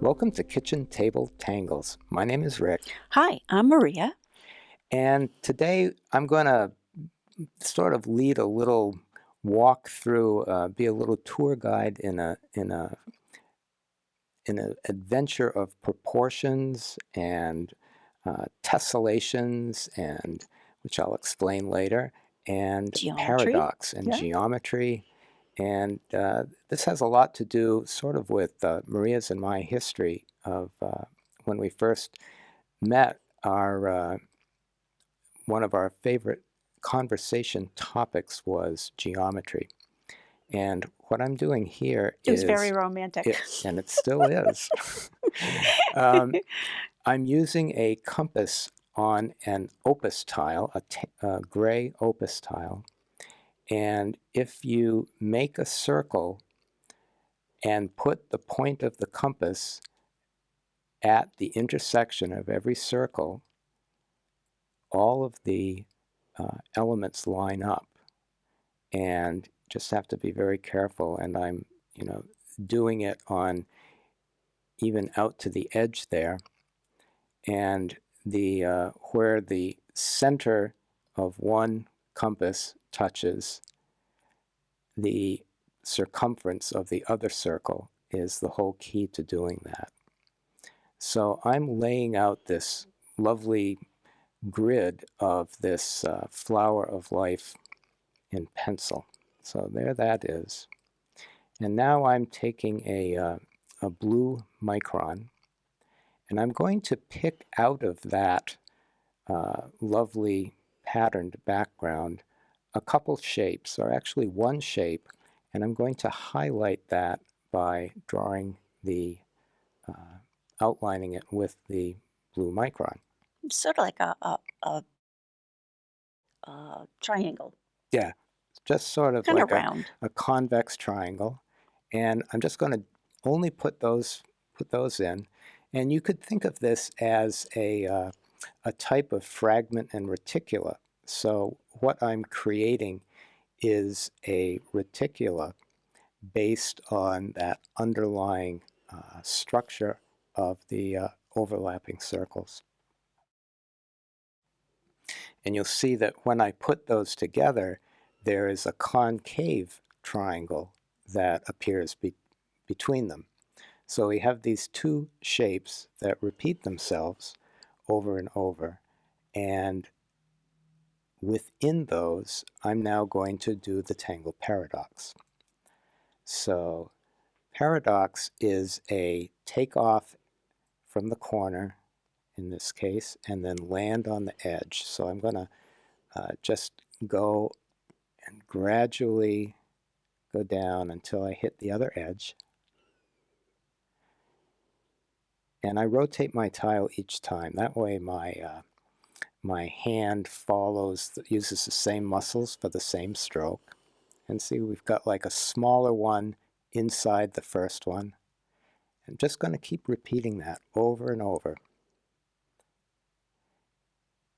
Welcome to Kitchen Table Tangles. My name is Rick, Hi, I'm Maria. and today I'm going to sort of lead a little walk through, be a little tour guide in an adventure of proportions and tessellations, and which I'll explain later, and Geometry. paradox and Yeah. geometry. And this has a lot to do sort of with Maria's and my history of when we first met. One of our favorite conversation topics was geometry. And what I'm doing here It was very is, romantic. and it still is, I'm using a compass on an opus tile, a gray opus tile. And if you make a circle and put the point of the compass at the intersection of every circle, all of the elements line up, and just have to be very careful. And I'm, doing it on even out to the edge there, and the where the center of one compass touches the circumference of the other circle is the whole key to doing that. So I'm laying out this lovely grid of this flower of life in pencil. So there that is. And now I'm taking a blue micron, and I'm going to pick out of that lovely patterned background a couple shapes, or actually one shape, and I'm going to highlight that by drawing outlining it with the blue micron. Sort of like a triangle, Yeah, just sort of kind of like round. a convex triangle. And I'm just going to only put those in. And you could think of this as a type of fragment and reticula. So what I'm creating is a reticula based on that underlying structure of the overlapping circles. And you'll see that when I put those together, there is a concave triangle that appears between them. So we have these two shapes that repeat themselves over and over. And within those, I'm now going to do the Tangle paradox. So paradox is a takeoff from the corner, in this case, and then land on the edge. So I'm going to just go and gradually go down until I hit the other edge. And I rotate my tile each time. That way my hand uses the same muscles for the same stroke. And see, we've got like a smaller one inside the first one. I'm just going to keep repeating that over and over.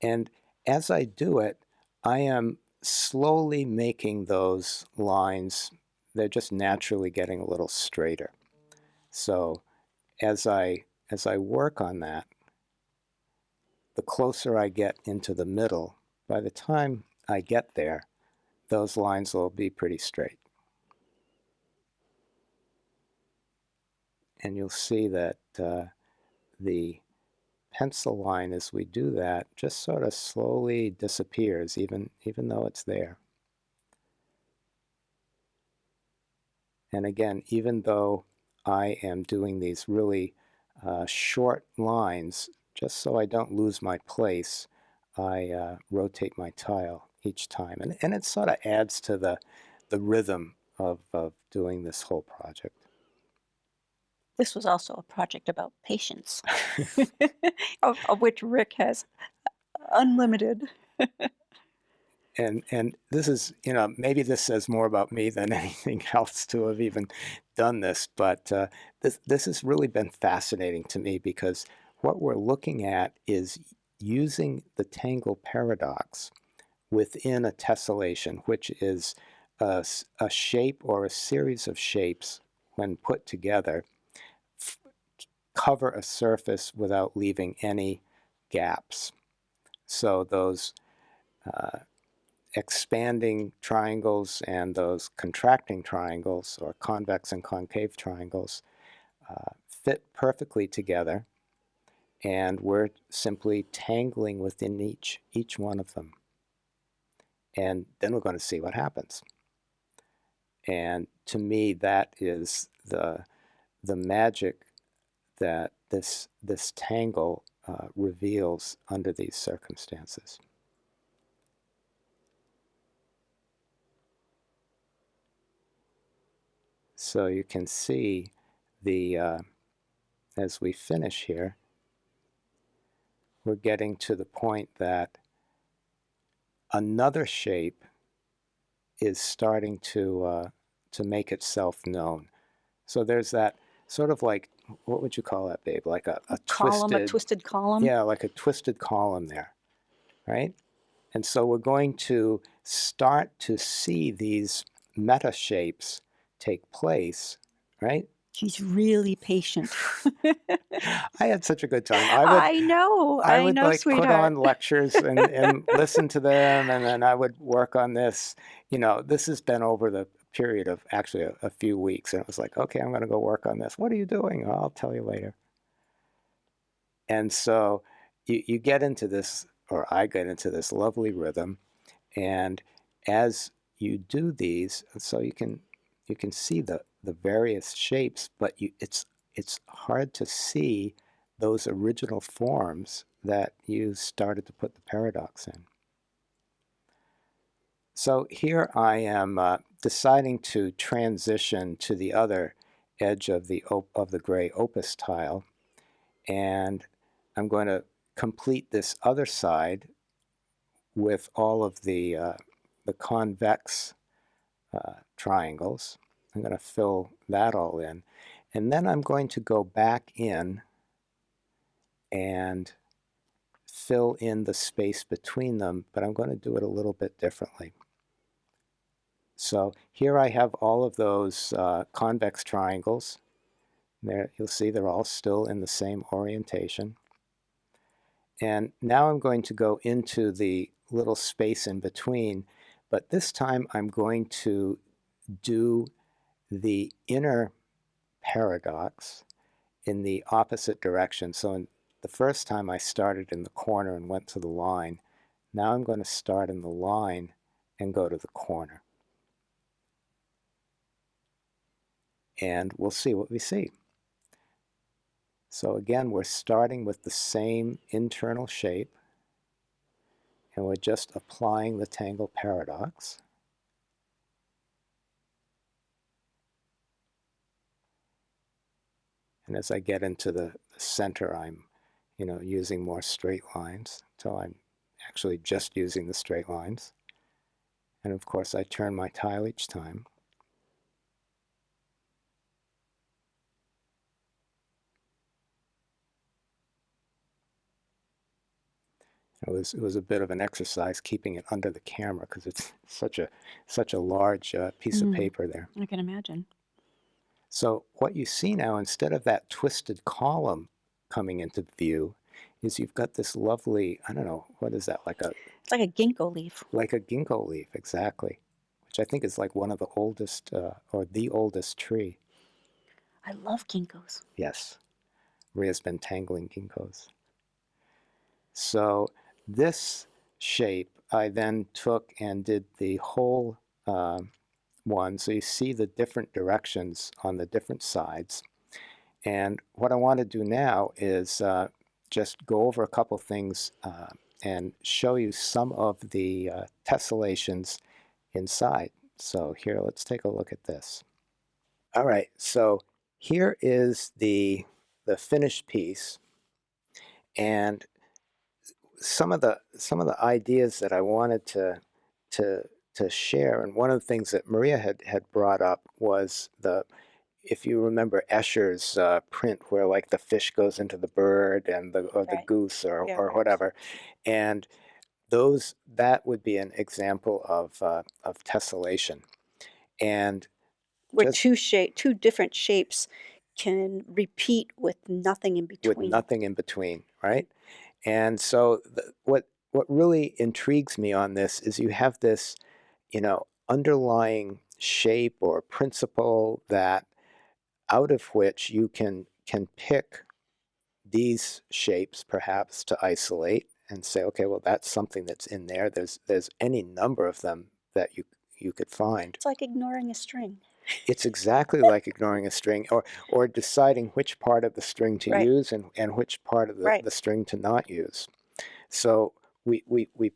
And as I do it, I am slowly making those lines, they're just naturally getting a little straighter. So as I work on that, the closer I get into the middle, by the time I get there, those lines will be pretty straight. And you'll see that the pencil line, as we do that, just sort of slowly disappears, even though it's there. And again, even though I am doing these really short lines, just so I don't lose my place, I rotate my tile each time. And it sort of adds to the rhythm of doing this whole project. This was also a project about patience, of which Rick has unlimited. And this is, maybe this says more about me than anything else to have even done this, but this has really been fascinating to me, because what we're looking at is using the Tangle paradox within a tessellation, which is a shape or a series of shapes when put together, cover a surface without leaving any gaps. So those expanding triangles and those contracting triangles, or convex and concave triangles, fit perfectly together, and we're simply tangling within each one of them. And then we're going to see what happens. And to me, that is the magic that this tangle reveals under these circumstances. So you can see as we finish here, we're getting to the point that another shape is starting to make itself known. So there's that sort of like, what would you call that, babe? Like a Column, a twisted, twisted column. yeah, like a twisted column there, right? And so we're going to start to see these meta shapes take place, right? She's really patient. I had such a good time. I I would know, like put sweetheart. on lectures and listen to them, and then I would work on this. You know, this has been over the period of actually a few weeks, and it was like, okay, I'm going to go work on this. What are you doing? Oh, I'll tell you later. And so you get into this, or I get into this lovely rhythm, and as you do these, so you can see the various shapes, but it's hard to see those original forms that you started to put the paradox in. So here I am deciding to transition to the other edge of the gray opus tile, and I'm going to complete this other side with all of the convex triangles. I'm going to fill that all in. And then I'm going to go back in and fill in the space between them, but I'm going to do it a little bit differently. So here I have all of those convex triangles. There, you'll see they're all still in the same orientation. And now I'm going to go into the little space in between, but this time I'm going to do the inner paradox in the opposite direction. So in the first time I started in the corner and went to the line. Now I'm going to start in the line and go to the corner. And we'll see what we see. So again, we're starting with the same internal shape, and we're just applying the Tangle paradox. And as I get into the center, I'm, using more straight lines until I'm actually just using the straight lines. And of course, I turn my tile each time. It was a bit of an exercise keeping it under the camera because it's such a large piece of paper there. I can imagine. So what you see now, instead of that twisted column coming into view, is you've got this lovely, I don't know, what is that, It's like a ginkgo leaf. like a ginkgo leaf, exactly, which I think is like one of the oldest, or the oldest tree. I love ginkgos. Yes, Maria's been tangling ginkgos. So this shape, I then took and did the whole one. So you see the different directions on the different sides. And what I want to do now is just go over a couple things and show you some of the tessellations inside. So here, let's take a look at this. All right, so here is the finished piece, and some of the ideas that I wanted to share, and one of the things that Maria had brought up was if you remember Escher's print where like the fish goes into the bird and the Right. goose or Yeah, right. whatever, and that would be an example of tessellation, and Where just two different shapes can repeat with nothing in with between. nothing in between, right? And so what really intrigues me on this is you have this, underlying shape or principle that out of which you can pick these shapes perhaps to isolate and say, okay, well, that's something that's in there. There's any number of them that you could find. It's like ignoring a string. It's exactly like ignoring a string, or deciding which part of the string to Right, use and which part of right. the string to not use. So we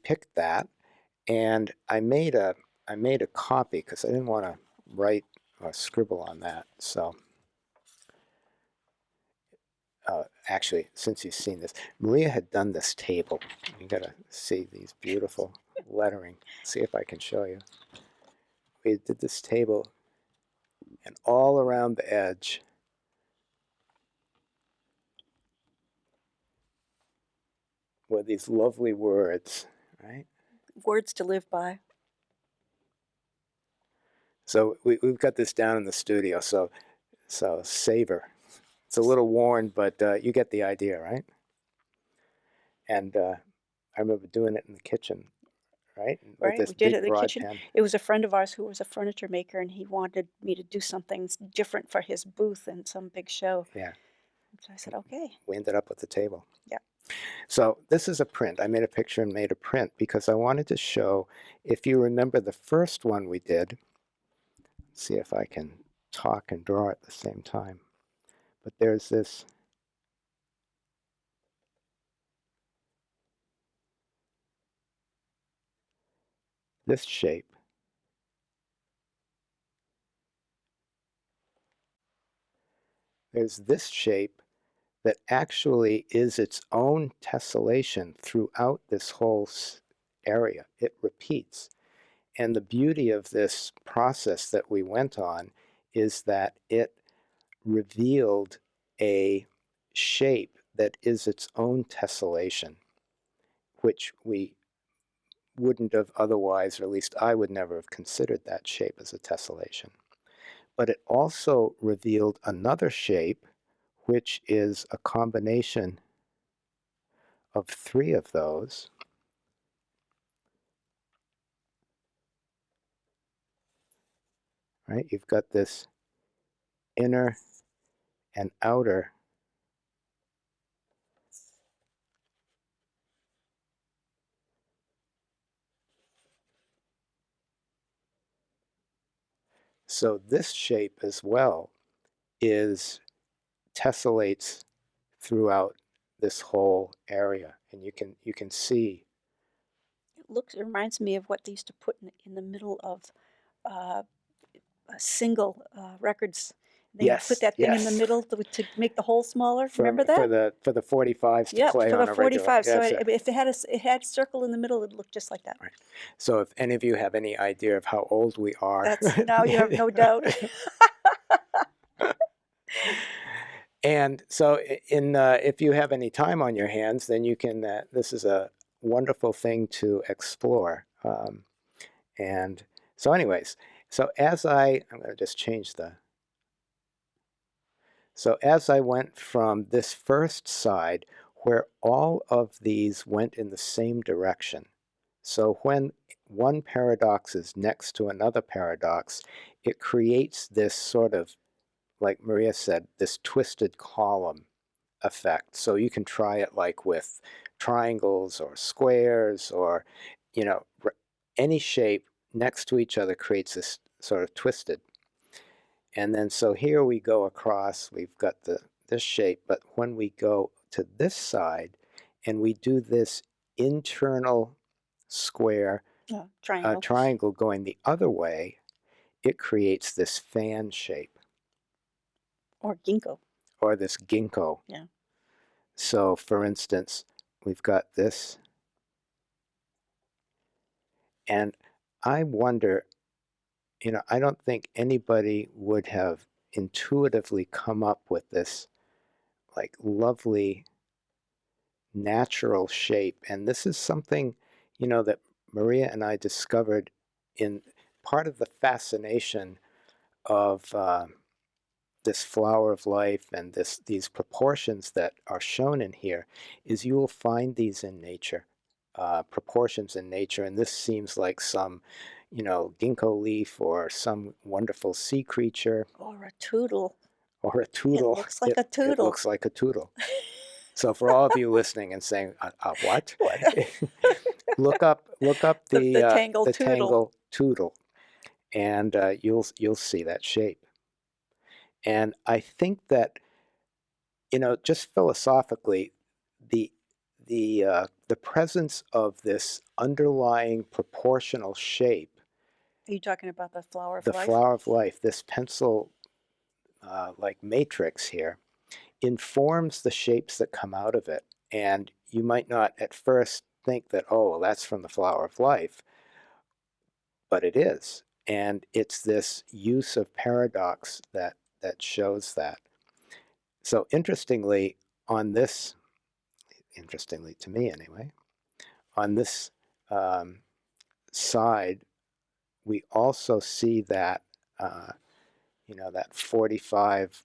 picked that, and I made a copy because I didn't want to write or scribble on that. So actually, since you've seen this, Maria had done this table. You got to see these beautiful lettering. See if I can show you. We did this table, and all around the edge were these lovely words, right? Words to live by. So we've got this down in the studio. So savor. It's a little worn, but you get the idea, right? And I remember doing it in the kitchen, right, with Right, this we did it big in the broad kitchen. pen. It was a friend of ours who was a furniture maker, and he wanted me to do something different for his booth in some big show. Yeah, So I said, okay. we ended up with the table. Yeah. So this is a print. I made a picture and made a print because I wanted to show, if you remember the first one we did, see if I can talk and draw at the same time. But there's this shape. There's this shape that actually is its own tessellation throughout this whole area. It repeats. And the beauty of this process that we went on is that it revealed a shape that is its own tessellation, which we wouldn't have otherwise, or at least I would never have considered that shape as a tessellation. But it also revealed another shape, which is a combination of three of those. Right? You've got this inner and outer so this shape as well is tessellates throughout this whole area, and you can see. It reminds me of what they used to put in the middle of uh, single records. They would put Yes, that thing in the yes. middle to make the hole smaller. Remember For that? the 45s to Yep, play for the on a regular. 45. So Yes, if it had a circle in the middle, it'd look just like that. right. So if any of you have any idea of how old we are, That's now you have no doubt. and so in if you have any time on your hands, then you can. This is a wonderful thing to explore. And so, anyways, so I'm going to just change the. So as I went from this first side, where all of these went in the same direction. So when one paradox is next to another paradox, it creates this sort of, like Maria said, this twisted column effect. So you can try it like with triangles or squares or, you know, any shape next to each other creates this sort of twisted. And then so here we go across, we've got this shape, but when we go to this side and we do this internal square Triangle triangle going the other way, it creates this fan shape or ginkgo. or this ginkgo. Yeah. So for instance, we've got this, and I wonder, I don't think anybody would have intuitively come up with this like lovely natural shape. And this is something, that Maria and I discovered in part of the fascination of this flower of life and these proportions that are shown in here is you will find these in nature, proportions in nature. And this seems like some, ginkgo leaf or some wonderful sea creature Or a toodle. or a It toodle. looks like It, a it toodle. looks like a toodle. So for all of you listening and saying, what? What? look up The Tangle the toodle. Tangle toodle, and you'll see that shape. And I think that, just philosophically, the the presence of this underlying proportional shape, Are you talking about the flower of the life? flower of life, this pencil like matrix here, informs the shapes that come out of it. And you might not at first think that, oh, well, that's from the flower of life, but it is. And it's this use of paradox that shows that. So on this, interestingly to me anyway, on this um, side, we also see that, that 45,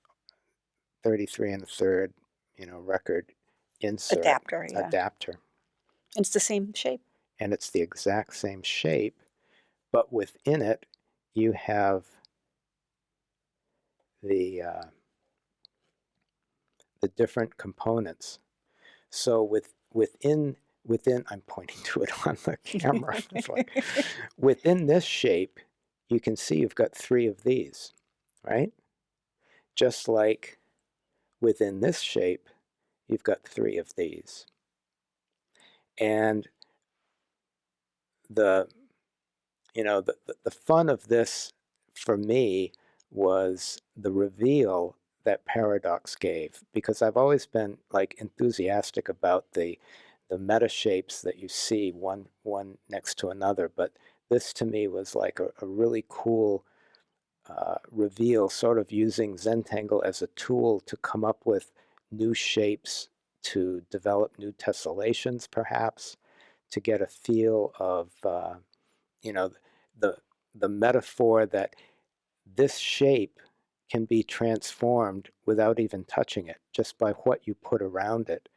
33 and a third, record insert Adapter, yeah. adapter. It's the same shape. And it's the exact same shape, but within it, you have the different components. So within I'm pointing to it on the camera. It's like within this shape, you can see you've got 3 of these, right? Just like within this shape, you've got 3 of these. And the the fun of this for me was the reveal that paradox gave, because I've always been like enthusiastic about the meta shapes that you see one next to another, but this to me was like a really cool reveal, sort of using Zentangle as a tool to come up with new shapes, to develop new tessellations perhaps, to get a feel of you know the the metaphor that this shape can be transformed without even touching it, just by what you put around it.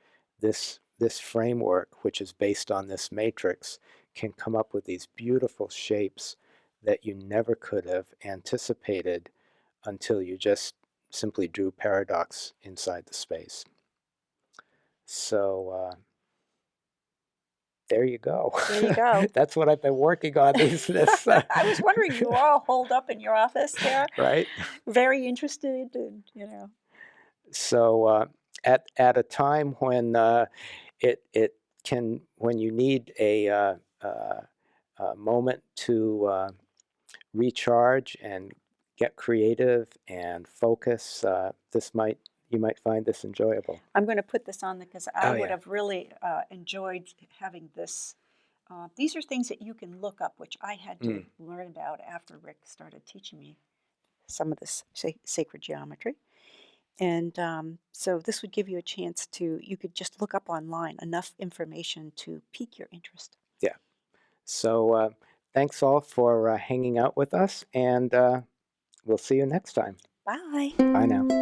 This framework, which is based on this matrix, can come up with these beautiful shapes that you never could have anticipated until you just simply drew paradox inside the space. So there you go. There you go. That's what I've been working on these this I was wondering, you were all holed up in your office there, right. very interested, and So at a time when it can, when you need a moment to recharge and get creative and focus, you might find this enjoyable. I'm going to put this on because I Oh would yeah. have really enjoyed having this. These are things that you can look up, which I had to learn about after Rick started teaching me some of this sacred geometry. And so this would give you a chance you could just look up online enough information to pique your interest. Yeah. So thanks all for hanging out with us, and we'll see you next time. Bye. Bye now.